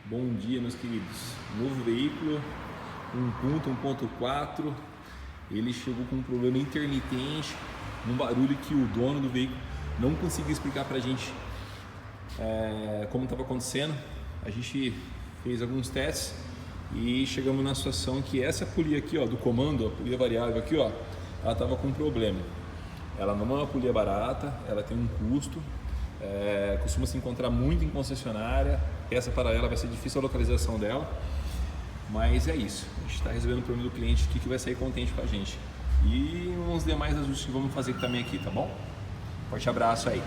Bom dia, meus queridos. Novo veículo, um Punto 1.4. Ele chegou com um problema intermitente, um barulho que o dono do veículo não conseguiu explicar pra gente como estava acontecendo. A gente fez alguns testes e chegamos na situação que essa polia aqui, ó, do comando, a polia variável aqui, ó, ela estava com um problema. Ela não é uma polia barata, ela tem um custo, costuma se encontrar muito em concessionária. Essa para ela vai ser difícil a localização dela, mas é isso. A gente está resolvendo o problema do cliente aqui, que vai sair contente com a gente. E uns demais ajustes que vamos fazer também aqui, tá bom? Forte abraço aí.